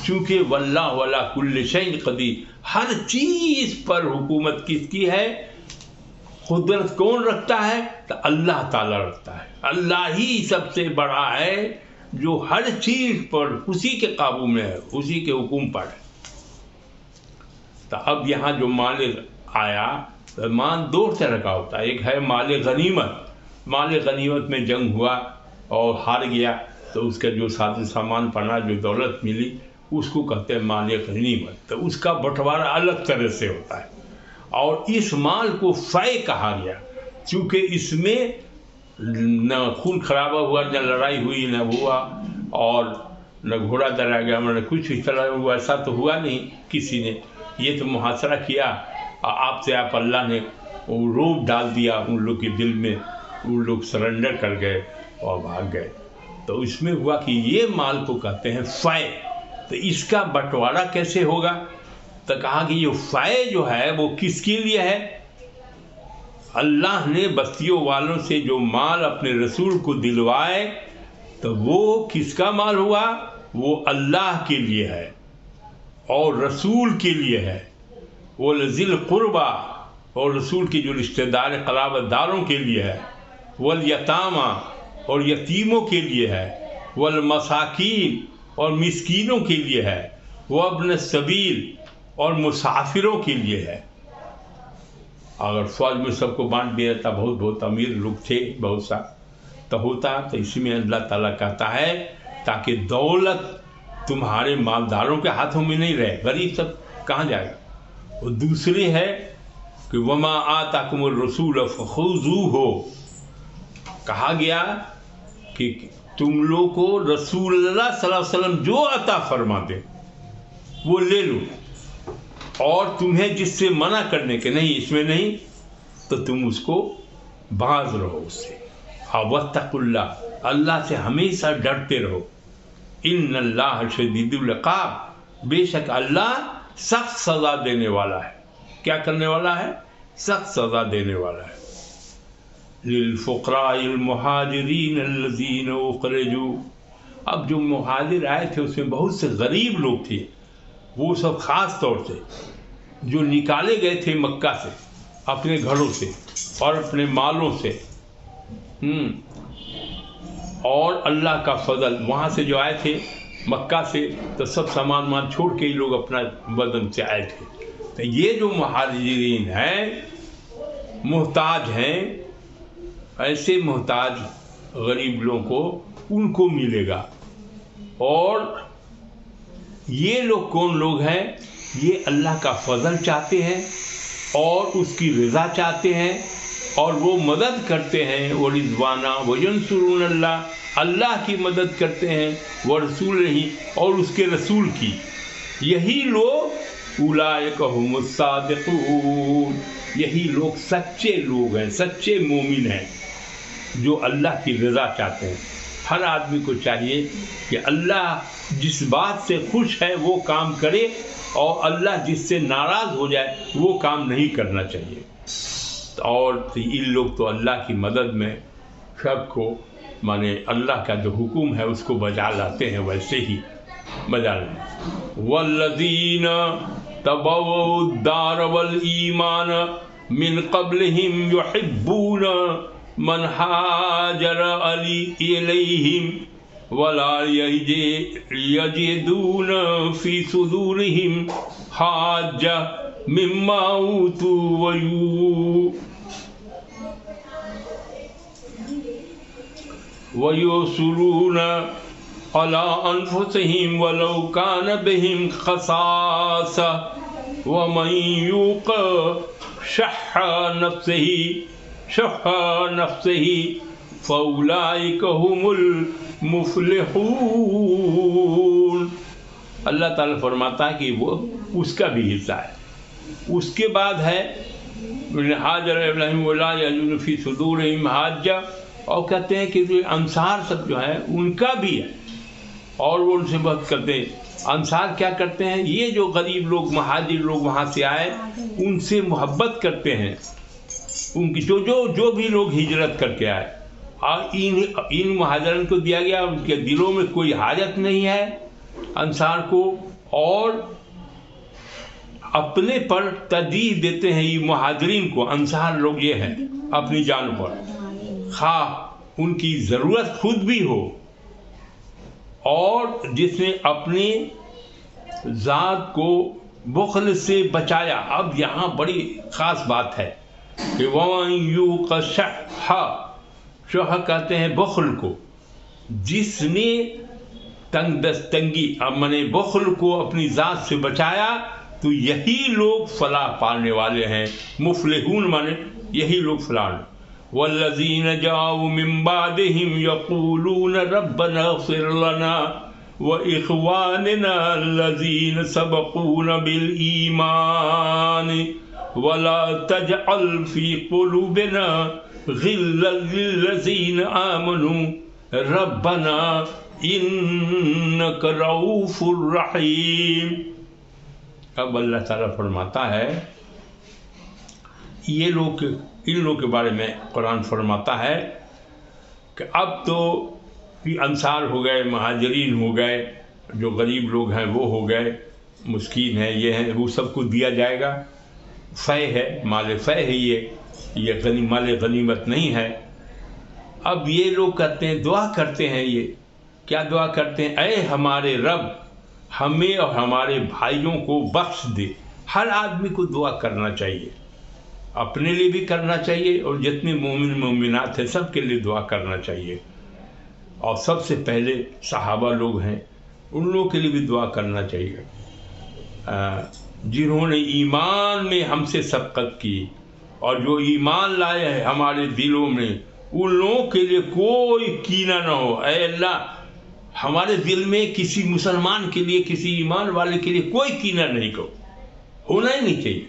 چونکہ واللہ علی کل شیء قدیر، ہر چیز پر حکومت کس کی ہے؟ قدرت کون رکھتا ہے؟ تو اللہ تعالیٰ رکھتا ہے۔ اللہ ہی سب سے بڑا ہے جو ہر چیز پر اسی کے قابو میں ہے، اسی کے حکم پر ہے۔ تو اب یہاں جو مال آیا، مال دو طرح کا ہوتا ہے، ایک ہے مال غنیمت، مال غنیمت میں جنگ ہوا اور ہار گیا تو اس کا جو سامان پڑا، جو دولت ملی، اس کو کہتے ہیں مال غنیمت، تو اس کا بٹوارا الگ طرح سے ہوتا ہے۔ اور اس مال کو فے کہا گیا، چونکہ اس میں نہ خون خرابہ ہوا، نہ لڑائی ہوئی، نہ ہوا، اور نہ گھوڑا درایا گیا، نہ کچھ اس طرح ہوا، ایسا تو ہوا نہیں کسی نے۔ یہ تو محاصرہ کیا آپ سے، آپ اللہ نے وہ روب ڈال دیا ان لوگ کے دل میں، ان لوگ سرنڈر کر گئے اور بھاگ گئے۔ تو اس میں ہوا کہ یہ مال کو کہتے ہیں فے۔ تو اس کا بٹوارا کیسے ہوگا؟ تو کہا کہ یہ فے جو ہے وہ کس کے لیے ہے؟ اللہ نے بستیوں والوں سے جو مال اپنے رسول کو دلوائے، تو وہ کس کا مال ہوا؟ وہ اللہ کے لیے ہے اور رسول کے لیے ہے، وہ لذی القربیٰ اور رسول کے جو رشتہ دار قرابت داروں کے لیے ہے، والیتامى اور یتیموں کے لیے ہے، والمساکین اور مسکینوں کے لیے ہے، وابن السبیل اور مسافروں کے لیے ہے۔ اگر فوج میں سب کو بانٹ دیا تھا، بہت امیر لوگ تھے بہت سا، تو ہوتا، تو اسی میں اللہ تعالیٰ کہتا ہے تاکہ دولت تمہارے مالداروں کے ہاتھوں میں نہیں رہے، غریب سب کہاں جائے گا۔ اور دوسری ہے کہ وما آتاکم الرسول فخذوہ، کہا گیا کہ تم لوگ کو رسول اللہ صلی اللہ علیہ وسلم جو عطا فرما دے وہ لے لو، اور تمہیں جس سے منع کرنے کے نہیں، اس میں نہیں، تو تم اس کو باز رہو اس سے۔ واتقوا اللہ، اللہ سے ہمیشہ ڈرتے رہو۔ ان اللہ شدید العقاب، بے شک اللہ سخت سزا دینے والا ہے۔ کیا کرنے والا ہے؟ سخت سزا دینے والا ہے۔ للفقراء المہاجرین الذین اخرجوا، اب جو مہاجر آئے تھے اس میں بہت سے غریب لوگ تھے، وہ سب خاص طور سے جو نکالے گئے تھے مکہ سے، اپنے گھروں سے اور اپنے مالوں سے، اور اللہ کا فضل، وہاں سے جو آئے تھے مکہ سے، تو سب سامان چھوڑ کے ہی لوگ اپنا بدن سے آئے تھے۔ تو یہ جو مہاجرین ہیں محتاج ہیں، ایسے محتاج غریب لوگوں کو ان کو ملے گا۔ اور یہ لوگ کون لوگ ہیں؟ یہ اللہ کا فضل چاہتے ہیں اور اس کی رضا چاہتے ہیں، اور وہ مدد کرتے ہیں، وہ رضوانہ وینصرون اللہ، اللہ کی مدد کرتے ہیں، وہ رسول نہیں اور اس کے رسول کی۔ یہی لوگ اولئک هم الصادقون، یہی لوگ سچے لوگ ہیں، سچے مومن ہیں جو اللہ کی رضا چاہتے ہیں۔ ہر آدمی کو چاہیے کہ اللہ جس بات سے خوش ہے وہ کام کرے، اور اللہ جس سے ناراض ہو جائے وہ کام نہیں کرنا چاہیے۔ اور ان لوگ تو اللہ کی مدد میں سب کو مانے اللہ کا جو حکم ہے اس کو بجا لاتے ہیں، ویسے ہی بجا لاتے۔ والذین تبوؤوا الدار والایمان من قبلہم یحبون من ہاجر الیہم ولا یجدون فی صدورہم حاجہ مما اوتوا ویؤثرون علی انفسہم ولو کان بہم خصاصہ ومن یوق شح نفسہ فاولئک هم المفلحون۔ اللہ تعالیٰ فرماتا ہے کہ وہ اس کا بھی حصہ ہے۔ اس کے بعد ہے حاجر ابراہیم ولا یجدون فی صدورہم حاجہ، اور کہتے ہیں کہ انصار سب جو ہے ان کا بھی ہے، اور وہ ان سے بات کرتے ہیں۔ انصار کیا کرتے ہیں؟ یہ جو غریب لوگ مہاجر لوگ وہاں سے آئے ان سے محبت کرتے ہیں، ان کی جو بھی لوگ ہجرت کر کے آئے، اور ان مہاجرین کو دیا گیا، ان کے دلوں میں کوئی حاجت نہیں ہے انصار کو، اور اپنے پر ترجیح دیتے ہیں یہ مہاجرین کو۔ انصار لوگ یہ ہیں اپنی جان پر، خواہ ان کی ضرورت خود بھی ہو، اور جس نے اپنی ذات کو بخل سے بچایا۔ اب یہاں بڑی خاص بات ہے کہ وَمَن یُوقَ شُحَّ، شح کہتے ہیں بخل کو، جس نے تنگ دستنگی مانے بخل کو اپنی ذات سے بچایا تو یہی لوگ فلاح پانے والے ہیں۔ مفلحون مانے یہی لوگ فلاح۔ والذین جاؤوا من بعدہم یقولون ربنا اغفر لنا واخواننا الذین سبقونا بالایمان ولا تجعل فی قلوبنا غلا للذین آمنوا ربنا انک رؤوف رحیم۔ اب اللہ تعالیٰ فرماتا ہے یہ لوگ، ان لوگوں کے بارے میں قرآن فرماتا ہے کہ اب تو انصار ہو گئے، مہاجرین ہو گئے، جو غریب لوگ ہیں وہ ہو گئے، مسکین ہیں، یہ ہیں، وہ سب کو دیا جائے گا۔ فے ہے، مال فے ہے، یہ مال غنیمت نہیں ہے۔ اب یہ لوگ کہتے ہیں، دعا کرتے ہیں، یہ کیا دعا کرتے ہیں؟ اے ہمارے رب، ہمیں اور ہمارے بھائیوں کو بخش دے۔ ہر آدمی کو دعا کرنا چاہیے، اپنے لیے بھی کرنا چاہیے، اور جتنے مومن مومنات ہیں سب کے لیے دعا کرنا چاہیے، اور سب سے پہلے صحابہ لوگ ہیں ان لوگوں کے لیے بھی دعا کرنا چاہیے، جنہوں نے ایمان میں ہم سے سبقت کی، اور جو ایمان لائے ہیں ہمارے دلوں میں، ان لوگوں کے لیے کوئی کینہ نہ ہو۔ اے اللہ، ہمارے دل میں کسی مسلمان کے لیے، کسی ایمان والے کے لیے کوئی کینہ نہیں کو ہونا ہی نہیں چاہیے۔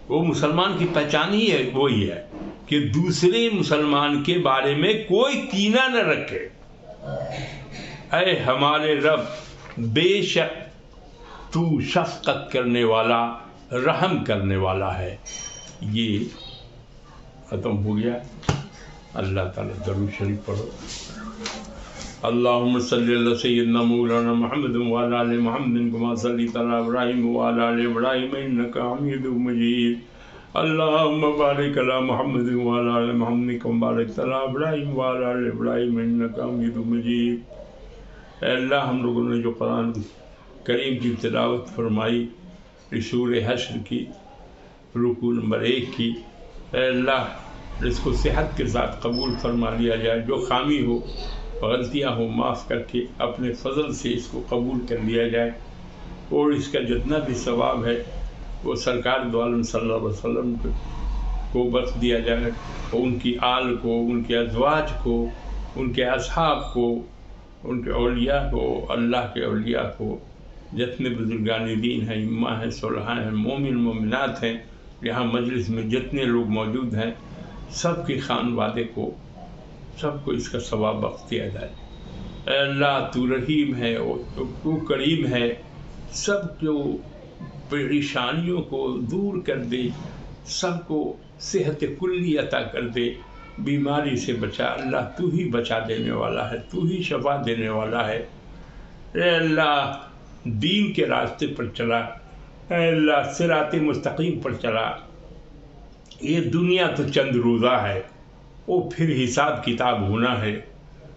وہ مسلمان کی پہچان ہی ہے، وہی ہے کہ دوسرے مسلمان کے بارے میں کوئی کینہ نہ رکھے۔ اے ہمارے رب، بے شک تو شفقت کرنے والا، رحم کرنے والا ہے۔ یہ ختم ہو گیا۔ اللہ تعالیٰ درود شریف پڑھو۔ اللہم صلی اللہ سیدنا مولانا محمد وعلی آل محمد کما صلیت علی ابراہیم وعلی آل ابراہیم انک حمید مجید۔ اللہم بارک علی محمد وعلی آل محمد کما بارکت علی ابراہیم وعلی آل ابراہیم انک حمید مجید۔ اے اللہ، ہم لوگوں نے جو قرآن کریم کی تلاوت فرمائی، سورہ حشر کی رکوع نمبر 1 کی، اے اللہ اس کو صحت کے ساتھ قبول فرما لیا جائے۔ جو خامی ہو، غلطیاں ہو، معاف کر کے اپنے فضل سے اس کو قبول کر لیا جائے، اور اس کا جتنا بھی ثواب ہے وہ سرکار دو عالم صلی اللہ علیہ وسلم کو بخش دیا جائے، اور ان کی آل کو، ان کے ازواج کو، ان کے اصحاب کو، ان کے اولیاء کو، اللہ کے اولیاء کو، جتنے بزرگان دین ہیں، اماں ہیں، صلحاء ہیں، مومن مومنات ہیں، یہاں مجلس میں جتنے لوگ موجود ہیں، سب کے خانوادے کو، سب کو اس کا ثواب بخش دیا جائے۔ اے اللہ تو رحیم ہے اور تو کریم ہے، سب جو پریشانیوں کو دور کر دے، سب کو صحت کلی عطا کر دے، بیماری سے بچا اللہ، تو ہی بچا دینے والا ہے، تو ہی شفا دینے والا ہے۔ اے اللہ دین کے راستے پر چلا، اے اللہ صراط مستقیم پر چلا۔ یہ دنیا تو چند روزہ ہے، وہ پھر حساب کتاب ہونا ہے،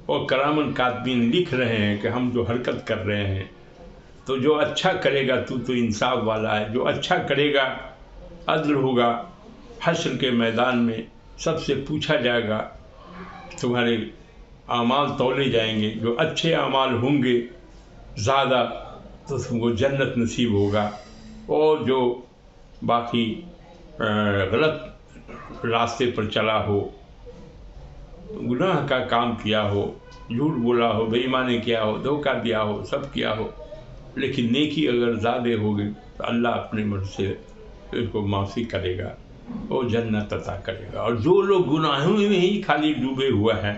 اور کرامن کاتبین لکھ رہے ہیں کہ ہم جو حرکت کر رہے ہیں، تو جو اچھا کرے گا تو انصاف والا ہے، جو اچھا کرے گا عدل ہوگا، حشر کے میدان میں سب سے پوچھا جائے گا، تمہارے اعمال تولے جائیں گے، جو اچھے اعمال ہوں گے زیادہ تو تم کو جنت نصیب ہوگا، اور جو باقی غلط راستے پر چلا ہو، گناہ کا کام کیا ہو، جھوٹ بولا ہو، بے ایمانی کیا ہو، دھوکہ دیا ہو، سب کیا ہو، لیکن نیکی اگر زیادہ ہوگی تو اللہ اپنے مرض سے اس کو معافی کرے گا اور جنت عطا کرے گا۔ اور جو لوگ گناہوں میں ہی خالی ڈوبے ہوئے ہیں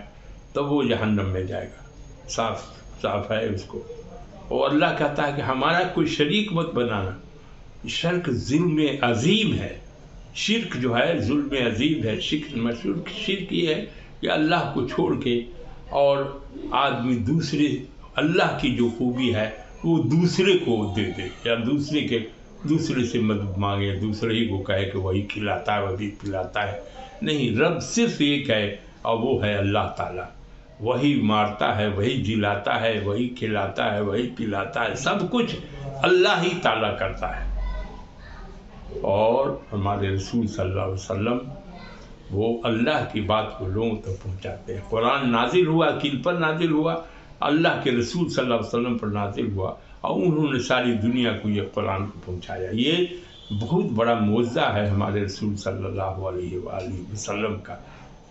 تو وہ جہنم میں جائے گا، صاف صاف ہے اس کو۔ اور اللہ کہتا ہے کہ ہمارا کوئی شریک مت بنانا، شرک ظلم عظیم ہے، شرک جو ہے ظلم عظیم ہے۔ شرک یہ ہے کہ اللہ کو چھوڑ کے اور آدمی دوسرے اللہ کی جو خوبی ہے وہ دوسرے کو دے دے، یا دوسرے سے مدد مانگے، دوسرے ہی کو کہے کہ وہی کھلاتا ہے وہی پلاتا ہے۔ نہیں، رب صرف ایک ہے اور وہ ہے اللہ تعالیٰ، وہی مارتا ہے، وہی جلاتا ہے، وہی کھلاتا ہے، وہی پلاتا ہے، سب کچھ اللہ ہی تعالیٰ کرتا ہے۔ اور ہمارے رسول صلی اللہ علیہ وسلم وہ اللہ کی بات کو لوگوں تک پہنچاتے ہیں۔ قرآن نازل ہوا، کن پر نازل ہوا؟ اللہ کے رسول صلی اللہ علیہ وسلم پر نازل ہوا، اور انہوں نے ساری دنیا کو یہ قرآن کو پہنچایا۔ یہ بہت بڑا معجزہ ہے ہمارے رسول صلی اللہ علیہ وآلہ وسلم کا،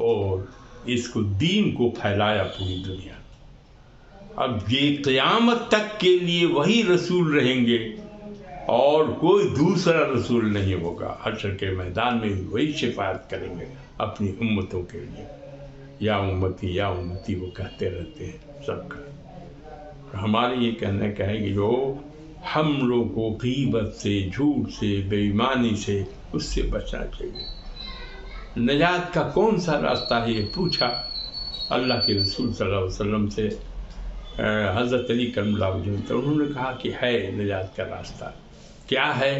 اور اس کو دین کو پھیلایا پوری دنیا۔ اب یہ قیامت تک کے لیے وہی رسول رہیں گے اور کوئی دوسرا رسول نہیں ہوگا۔ حشر کے میدان میں بھی وہی شفاعت کریں گے اپنی امتوں کے لیے، یا امتی وہ کہتے رہتے ہیں سب کا۔ ہمارے یہ کہنا کیا ہے کہ جو ہم لوگ کو غیبت سے، جھوٹ سے، بے ایمانی سے، اس سے بچنا چاہیے۔ نجات کا کون سا راستہ ہے یہ پوچھا اللہ کے رسول صلی اللہ علیہ وسلم سے حضرت علی کرم اللہ وجہ، تو انہوں نے کہا کہ ہے نجات کا راستہ۔ کیا ہے؟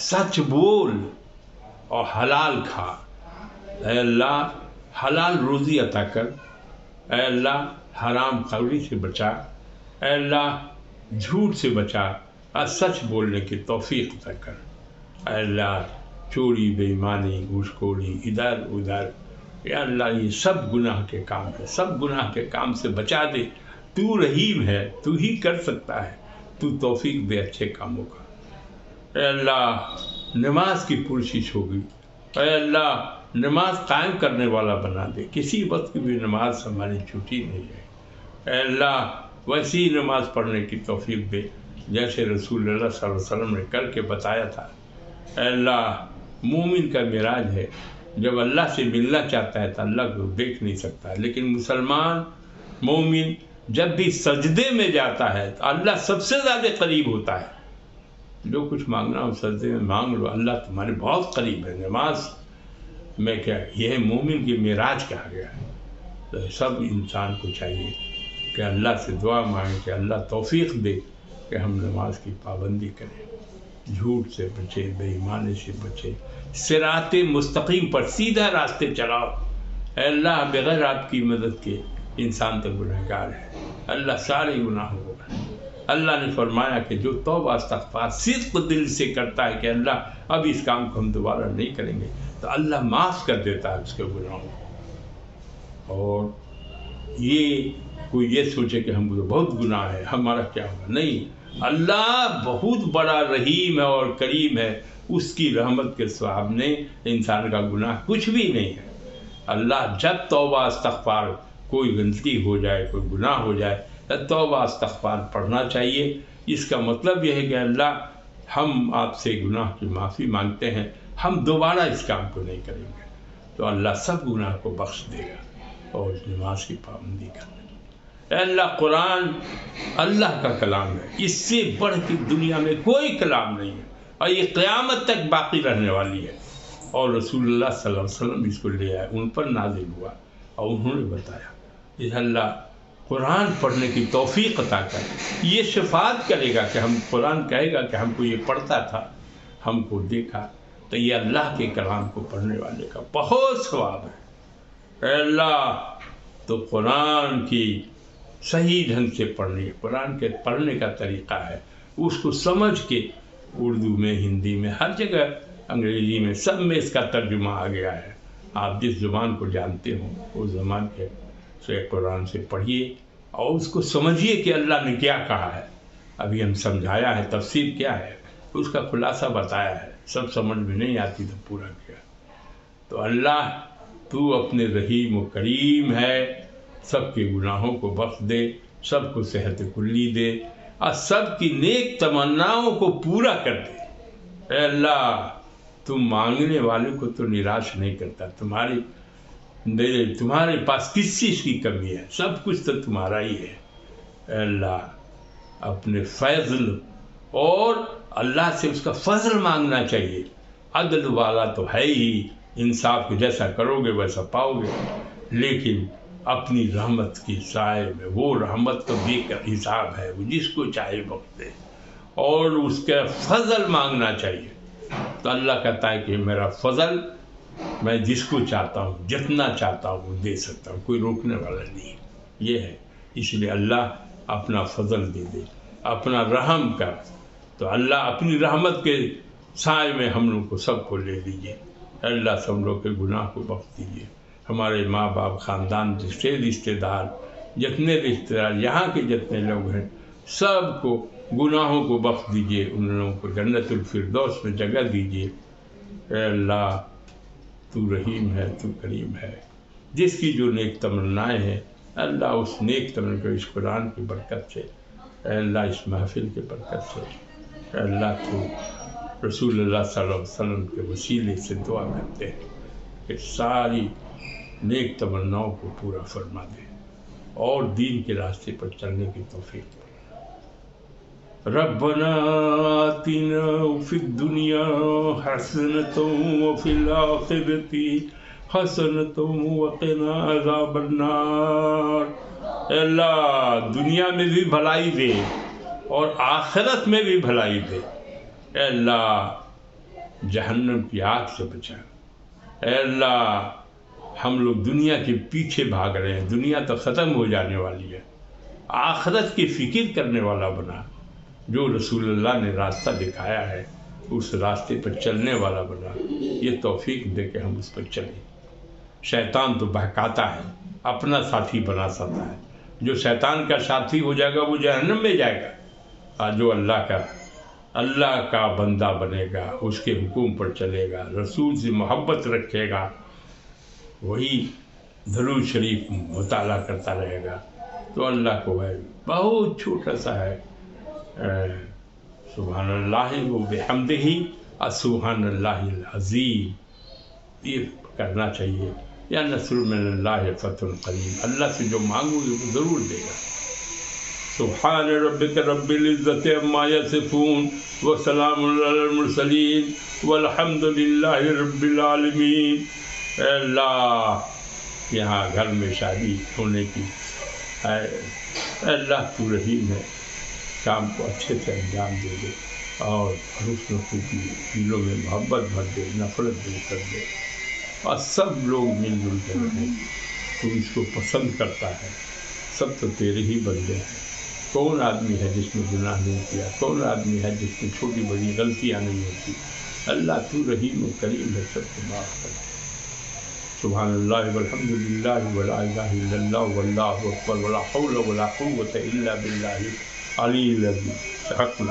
سچ بول اور حلال کھا۔ اے اللہ حلال روزی عطا کر، اے اللہ حرام خوری سے بچا، اے اللہ جھوٹ سے بچا، اور سچ بولنے کی توفیق عطا کر۔ اے اللہ چوری، بے ایمانی، گھوس خوری، ادھر ادھر، یا اللہ یہ سب گناہ کے کام ہے، سب گناہ کے کام سے بچا دے۔ تو رحیم ہے، تو ہی کر سکتا ہے، تو توفیق دے اچھے کاموں کا۔ اے اللہ نماز کی پرشش ہوگی، اے اللہ نماز قائم کرنے والا بنا دے، کسی وقت کی بھی نماز ہماری چھوٹی نہیں ہے۔ اے اللہ ویسی نماز پڑھنے کی توفیق دے جیسے رسول اللہ صلی اللہ علیہ وسلم نے کر کے بتایا تھا۔ اے اللہ مومن کا معراج ہے، جب اللہ سے ملنا چاہتا ہے تو اللہ کو دیکھ نہیں سکتا، لیکن مسلمان مومن جب بھی سجدے میں جاتا ہے تو اللہ سب سے زیادہ قریب ہوتا ہے۔ جو کچھ مانگنا ہو سجدے میں مانگ لو، اللہ تمہارے بہت قریب ہے۔ نماز میں کیا یہ ہے مومن کی معراج کہا گیا ہے۔ تو سب انسان کو چاہیے کہ اللہ سے دعا مانگے کہ اللہ توفیق دے کہ ہم نماز کی پابندی کریں، جھوٹ سے بچے، بے ایمانی سے بچے، صراط مستقیم پر سیدھا راستے چلاؤ۔ اے اللہ بغیر آپ کی مدد کے انسان تو گنہگار ہے، اللہ سارے گناہوں کو۔ اللہ نے فرمایا کہ جو توبہ استغفار صدق دل سے کرتا ہے کہ اللہ اب اس کام کو ہم دوبارہ نہیں کریں گے، تو اللہ معاف کر دیتا ہے اس کے گناہوں کو۔ اور یہ کوئی یہ سوچے کہ ہم کو بہت گناہ ہے ہمارا کیا ہوگا، نہیں، اللہ بہت بڑا رحیم ہے اور کریم ہے، اس کی رحمت کے سامنے انسان کا گناہ کچھ بھی نہیں ہے۔ اللہ جب توبہ استغفار کوئی غلطی ہو جائے، کوئی گناہ ہو جائے، تو توبہ استغفار پڑھنا چاہیے۔ اس کا مطلب یہ ہے کہ اللہ ہم آپ سے گناہ کی معافی مانگتے ہیں، ہم دوبارہ اس کام کو نہیں کریں گے، تو اللہ سب گناہ کو بخش دے گا اور نماز کی پابندی کرنا۔ اے اللہ قرآن اللہ کا کلام ہے، اس سے بڑھ کے دنیا میں کوئی کلام نہیں ہے، اور یہ قیامت تک باقی رہنے والی ہے۔ اور رسول اللہ صلی اللہ علیہ وسلم اس کو لے آئے، ان پر نازل ہوا اور انہوں نے بتایا کہ اللہ قرآن پڑھنے کی توفیق عطا کر، یہ شفاعت کرے گا کہ ہم قرآن کہے گا کہ ہم کو یہ پڑھتا تھا، ہم کو دیکھا، تو یہ اللہ کے کلام کو پڑھنے والے کا بہت ثواب ہے۔ اے اللہ تو قرآن کی صحیح ڈھنگ سے پڑھنی، قرآن کے پڑھنے کا طریقہ ہے، اس کو سمجھ کے اردو میں، ہندی میں، ہر جگہ، انگریزی میں، سب میں اس کا ترجمہ آ گیا ہے۔ آپ جس زبان کو جانتے ہوں اس زبان کے سے قرآن سے پڑھیے اور اس کو سمجھیے کہ اللہ نے کیا کہا ہے۔ ابھی ہم سمجھایا ہے تفسیر کیا ہے، اس کا خلاصہ بتایا ہے، سب سمجھ میں نہیں آتی تو پورا کیا۔ تو اللہ تو اپنے رحیم و کریم ہے، سب کے گناہوں کو بخش دے، سب کو صحت کلی دے اور سب کی نیک تمناؤں کو پورا کر دے۔ اے اللہ تم مانگنے والے کو تو نراش نہیں کرتا، تمہارے پاس کس چیز کی کمی ہے، سب کچھ تو تمہارا ہی ہے۔ اے اللہ اپنے فضل، اور اللہ سے اس کا فضل مانگنا چاہیے، عدل والا تو ہے ہی، انصاف کے جیسا کرو گے ویسا پاؤ گے، لیکن اپنی رحمت کی سائے میں، وہ رحمت کا بے حساب ہے، وہ جس کو چاہے بخش دے، اور اس کا فضل مانگنا چاہیے۔ تو اللہ کہتا ہے کہ میرا فضل میں جس کو چاہتا ہوں، جتنا چاہتا ہوں دے سکتا ہوں، کوئی روکنے والا نہیں، یہ ہے۔ اس لیے اللہ اپنا فضل دے دے، اپنا رحم کر، تو اللہ اپنی رحمت کے سائے میں ہم لوگ کو سب کو لے لیجیے۔ اللہ سب لوگ کے گناہ کو بخش دیجیے، ہمارے ماں باپ، خاندان، رشتے دار، جتنے رشتے دار یہاں کے جتنے لوگ ہیں، سب کو گناہوں کو بخش دیجیے، ان لوگوں کو جنت الفردوس میں جگہ دیجیے۔ اے اللہ تو رحیم ہے، تو کریم ہے، جس کی جو نیک تمنائیں ہیں اللہ اس نیک تمنا کو اس قرآن کی برکت سے، اے اللہ اس محفل کے برکت سے، اے اللہ تو رسول اللہ صلی اللہ علیہ وسلم کے وسیلے سے دعا کرتے ہیں کہ ساری نیک تمناؤں کو پورا فرما دے اور دین کے راستے پر چلنے کی توفیق دے۔ ربنا آتنا فی الدنیا حسنۃ وفی الآخرۃ حسنۃ وقنا عذاب النار۔ اے اللہ دنیا میں بھی بھلائی دے اور آخرت میں بھی بھلائی دے۔ اے اللہ جہنم کی آگ سے بچا۔ اے اللہ ہم لوگ دنیا کے پیچھے بھاگ رہے ہیں، دنیا تو ختم ہو جانے والی ہے، آخرت کی فکر کرنے والا بنا، جو رسول اللہ نے راستہ دکھایا ہے اس راستے پر چلنے والا بنا، یہ توفیق دے کہ ہم اس پر چلیں۔ شیطان تو بہکاتا ہے، اپنا ساتھی بنا سکتا ہے، جو شیطان کا ساتھی ہو جائے گا وہ جہنم میں جائے گا، اور جو اللہ کا بندہ بنے گا، اس کے حکم پر چلے گا، رسول سے محبت رکھے گا، وہی درود شریف مطالعہ کرتا رہے گا، تو اللہ کو ہے بہت چھوٹا سا ہے، سبحان اللہ و بحمدہ سبحان اللہ العظیم، یہ کرنا چاہیے۔ یا نصر من اللہ فتح قریب، اللہ سے جو مانگو گے وہ ضرور دے گا۔ سبحان ربک رب العزت عما یصفون وسلام علی المرسلین والحمد للہ رب العالمین۔ اے اللہ یہاں گھر میں شادی ہونے کی ہے، اے اللہ تو رحیم ہے، کام کو اچھے سے انجام دے دے اور حسن خوبی دلوں میں محبت بھر دے، نفرت دور کر دے، اور سب لوگ مل جل کر رہیں۔ تو اس کو پسند کرتا ہے، سب تو تیرے ہی بندے ہیں۔ کون آدمی ہے جس نے گناہ نہیں کیا؟ کون آدمی ہے جس میں چھوٹی بڑی غلطیاں نہیں ہوتی؟ اللہ تو رحیم و کریم ہے، سب کو معاف کر۔ سبحان اللہ والحمد للہ ولا الہ الا اللہ واللہ اکبر ولا حول ولا قوة الا باللہ العلی العظیم۔ حق